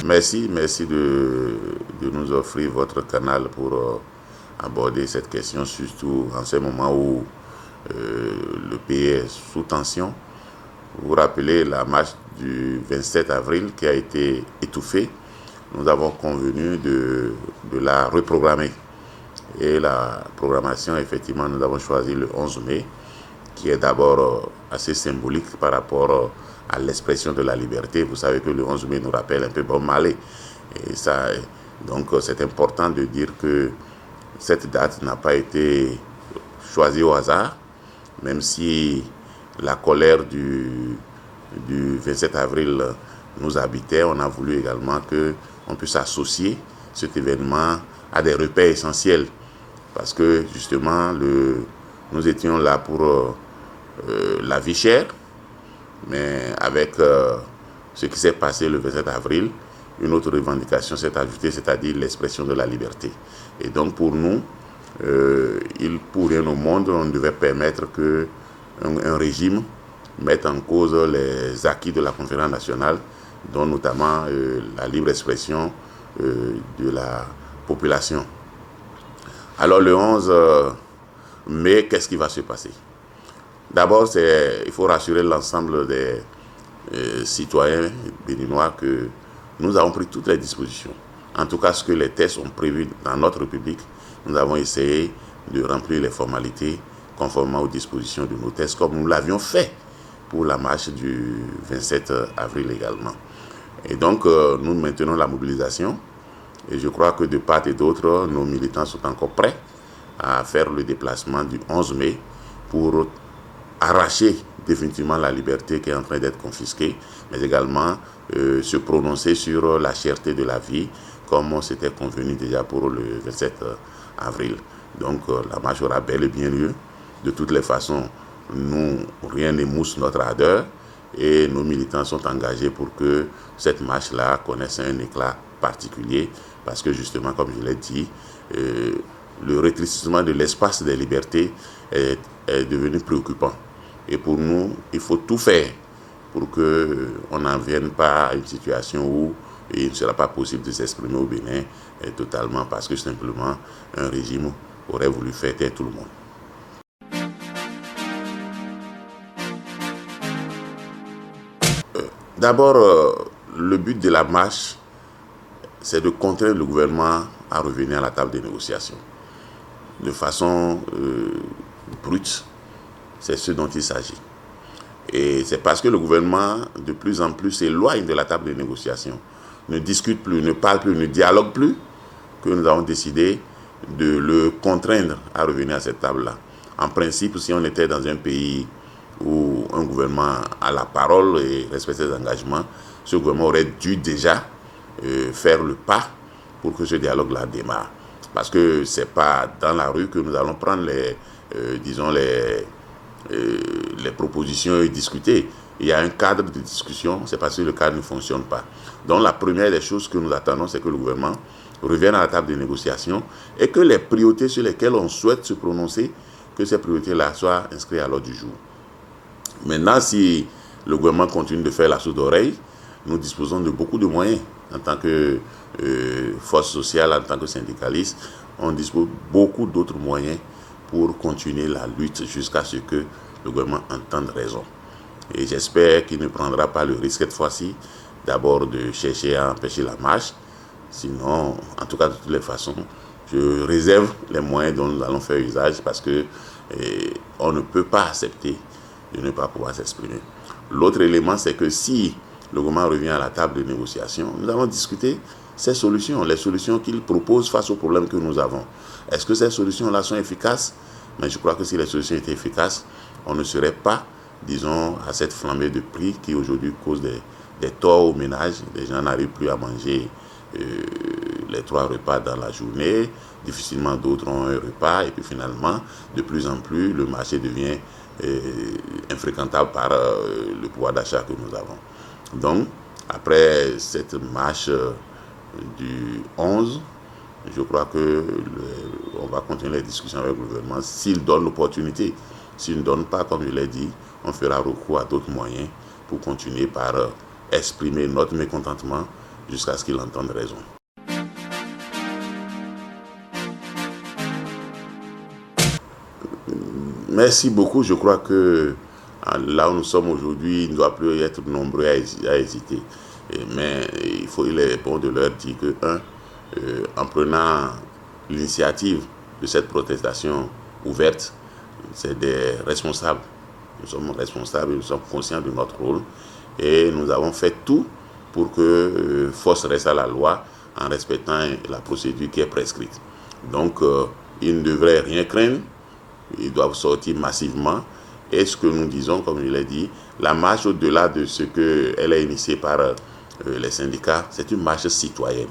Merci de nous offrir votre canal pour aborder cette question, surtout en ce moment où le pays est sous tension. Vous vous rappelez la marche du 27 avril qui a été étouffée. Nous avons convenu de la reprogrammer. Et la programmation, effectivement, nous avons choisi le 11 mai, qui est d'abord assez symbolique par rapport à l'expression de la liberté. Vous savez que le 11 mai nous rappelle un peu Bob Marley. Et ça, donc c'est important de dire que cette date n'a pas été choisie au hasard, même si la colère du 27 avril nous habitait. On a voulu également qu'on puisse associer cet événement à des repères essentiels, parce que justement, nous étions là pour la vie chère, mais avec ce qui s'est passé le 27 avril, une autre revendication s'est ajoutée, c'est-à-dire l'expression de la liberté. Et donc pour nous, pour rien au monde, on devait permettre qu'un régime mette en cause les acquis de la conférence nationale, dont notamment la libre expression de la population. Alors le 11 mai, qu'est-ce qui va se passer? D'abord, il faut rassurer l'ensemble des citoyens béninois que nous avons pris toutes les dispositions. En tout cas, ce que les tests ont prévu dans notre République, nous avons essayé de remplir les formalités conformément aux dispositions de nos tests, comme nous l'avions fait pour la marche du 27 avril également. Et donc, nous maintenons la mobilisation. Et je crois que de part et d'autre, nos militants sont encore prêts à faire le déplacement du 11 mai pour arracher définitivement la liberté qui est en train d'être confisquée, mais également se prononcer sur la cherté de la vie, comme on s'était convenu déjà pour le 27 avril. Donc la marche aura bel et bien lieu. De toutes les façons, rien n'émousse notre ardeur et nos militants sont engagés pour que cette marche-là connaisse un éclat particulier, parce que justement, comme je l'ai dit, le rétrécissement de l'espace des libertés est devenu préoccupant. Et pour nous, il faut tout faire pour qu'on n'en vienne pas à une situation où il ne sera pas possible de s'exprimer au Bénin totalement, parce que simplement un régime aurait voulu faire taire tout le monde. D'abord, le but de la marche, c'est de contraindre le gouvernement à revenir à la table des négociations. De façon brute, c'est ce dont il s'agit. Et c'est parce que le gouvernement, de plus en plus, s'éloigne de la table des négociations, ne discute plus, ne parle plus, ne dialogue plus, que nous avons décidé de le contraindre à revenir à cette table-là. En principe, si on était dans un pays où un gouvernement a la parole et respecte ses engagements, ce gouvernement aurait dû déjà faire le pas pour que ce dialogue-là démarre. Parce que ce n'est pas dans la rue que nous allons prendre les propositions et discuter. Il y a un cadre de discussion, c'est parce que le cadre ne fonctionne pas. Donc la première des choses que nous attendons, c'est que le gouvernement revienne à la table des négociations et que les priorités sur lesquelles on souhaite se prononcer, que ces priorités-là soient inscrites à l'ordre du jour. Maintenant, si le gouvernement continue de faire la sourde oreille, nous disposons de beaucoup de moyens. En tant que force sociale, en tant que syndicaliste, on dispose de beaucoup d'autres moyens pour continuer la lutte jusqu'à ce que le gouvernement entende raison. Et j'espère qu'il ne prendra pas le risque cette fois-ci, d'abord de chercher à empêcher la marche. Sinon, en tout cas, de toutes les façons, je réserve les moyens dont nous allons faire usage, parce que on ne peut pas accepter de ne pas pouvoir s'exprimer. L'autre élément, c'est que si le gouvernement revient à la table de négociation, nous allons discuter ces solutions, les solutions qu'il propose face aux problèmes que nous avons. Est-ce que ces solutions-là sont efficaces? Mais je crois que si les solutions étaient efficaces, on ne serait pas, disons, à cette flambée de prix qui aujourd'hui cause des torts aux ménages. Les gens n'arrivent plus à manger les 3 repas dans la journée. Difficilement d'autres ont un repas. Et puis finalement, de plus en plus, le marché devient infréquentable par le pouvoir d'achat que nous avons. Donc, après cette marche du 11, je crois qu'on va continuer les discussions avec le gouvernement s'il donne l'opportunité. S'il ne donne pas, comme je l'ai dit, on fera recours à d'autres moyens pour continuer par exprimer notre mécontentement jusqu'à ce qu'il entende raison. Merci beaucoup. Je crois que là où nous sommes aujourd'hui, il ne doit plus être nombreux à hésiter. Mais il est bon de leur dire que, en prenant l'initiative de cette protestation ouverte, c'est des responsables. Nous sommes responsables et nous sommes conscients de notre rôle. Et nous avons fait tout pour que force reste à la loi en respectant la procédure qui est prescrite. Donc, ils ne devraient rien craindre. Ils doivent sortir massivement. Et ce que nous disons, comme je l'ai dit, la marche au-delà de ce qu'elle est initiée par les syndicats, c'est une marche citoyenne.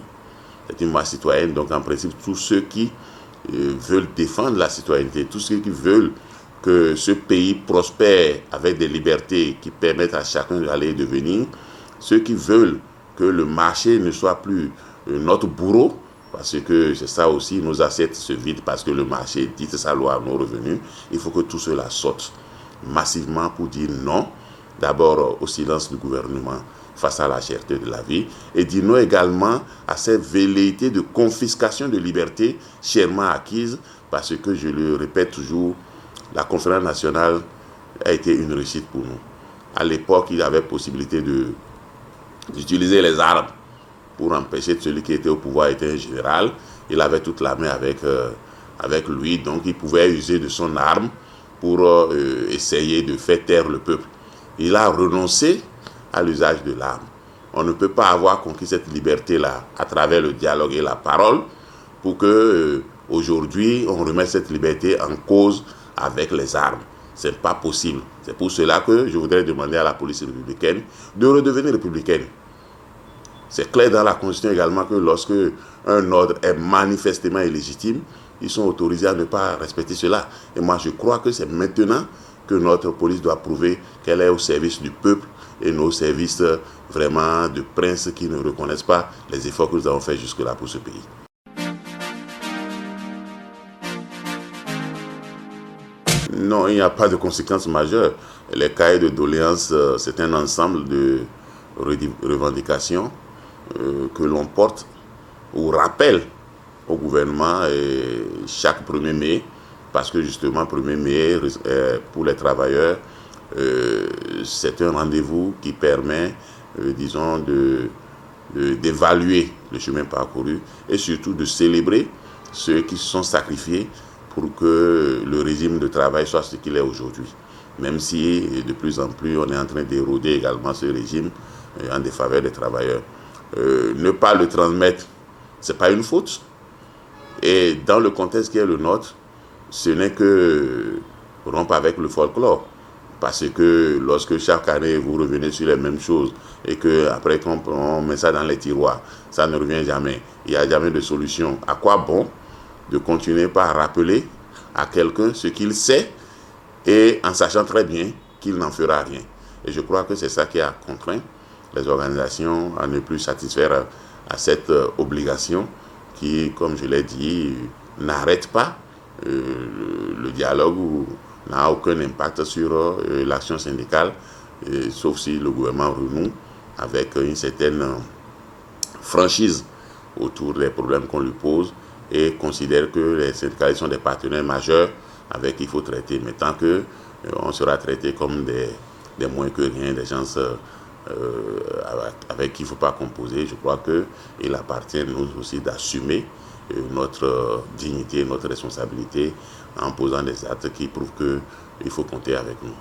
C'est une marche citoyenne, donc en principe, tous ceux qui veulent défendre la citoyenneté, tous ceux qui veulent que ce pays prospère avec des libertés qui permettent à chacun d'aller et de venir, ceux qui veulent que le marché ne soit plus notre bourreau, parce que c'est ça aussi, nos assiettes se vident parce que le marché dicte sa loi à nos revenus. Il faut que tout cela sorte massivement pour dire non, d'abord au silence du gouvernement face à la cherté de la vie, et dire non également à cette velléité de confiscation de liberté chèrement acquise, parce que, je le répète toujours, la conférence nationale a été une réussite pour nous. À l'époque, il y avait possibilité d'utiliser les armes pour empêcher celui qui était au pouvoir, était un général. Il avait toute la main avec lui, donc il pouvait user de son arme pour essayer de faire taire le peuple. Il a renoncé à l'usage de l'arme. On ne peut pas avoir conquis cette liberté-là à travers le dialogue et la parole pour que aujourd'hui on remette cette liberté en cause avec les armes. Ce n'est pas possible. C'est pour cela que je voudrais demander à la police républicaine de redevenir républicaine. C'est clair dans la Constitution également que lorsque un ordre est manifestement illégitime, ils sont autorisés à ne pas respecter cela. Et moi, je crois que c'est maintenant que notre police doit prouver qu'elle est au service du peuple et non au service vraiment de princes qui ne reconnaissent pas les efforts que nous avons faits jusque-là pour ce pays. Non, il n'y a pas de conséquences majeures. Les cahiers de doléances, c'est un ensemble de revendications que l'on porte ou rappelle au gouvernement chaque 1er mai, parce que justement 1er mai pour les travailleurs, c'est un rendez-vous qui permet, disons, d'évaluer le chemin parcouru et surtout de célébrer ceux qui se sont sacrifiés pour que le régime de travail soit ce qu'il est aujourd'hui. Même si de plus en plus on est en train d'éroder également ce régime en défaveur des travailleurs. Ne pas le transmettre, ce n'est pas une faute. Et dans le contexte qui est le nôtre, ce n'est que rompre avec le folklore. Parce que lorsque chaque année vous revenez sur les mêmes choses et qu'après qu'on met ça dans les tiroirs, ça ne revient jamais. Il n'y a jamais de solution. À quoi bon de continuer par rappeler à quelqu'un ce qu'il sait et en sachant très bien qu'il n'en fera rien. Et je crois que c'est ça qui a contraint les organisations à ne plus satisfaire à cette obligation qui, comme je l'ai dit, n'arrête pas le dialogue ou n'a aucun impact sur l'action syndicale, sauf si le gouvernement renoue avec une certaine franchise autour des problèmes qu'on lui pose et considère que les syndicalistes sont des partenaires majeurs avec qui il faut traiter. Mais tant qu'on sera traité comme des moins que rien, des gens avec qui il ne faut pas composer, je crois qu'il appartient nous aussi d'assumer notre dignité, notre responsabilité en posant des actes qui prouvent qu'il faut compter avec nous.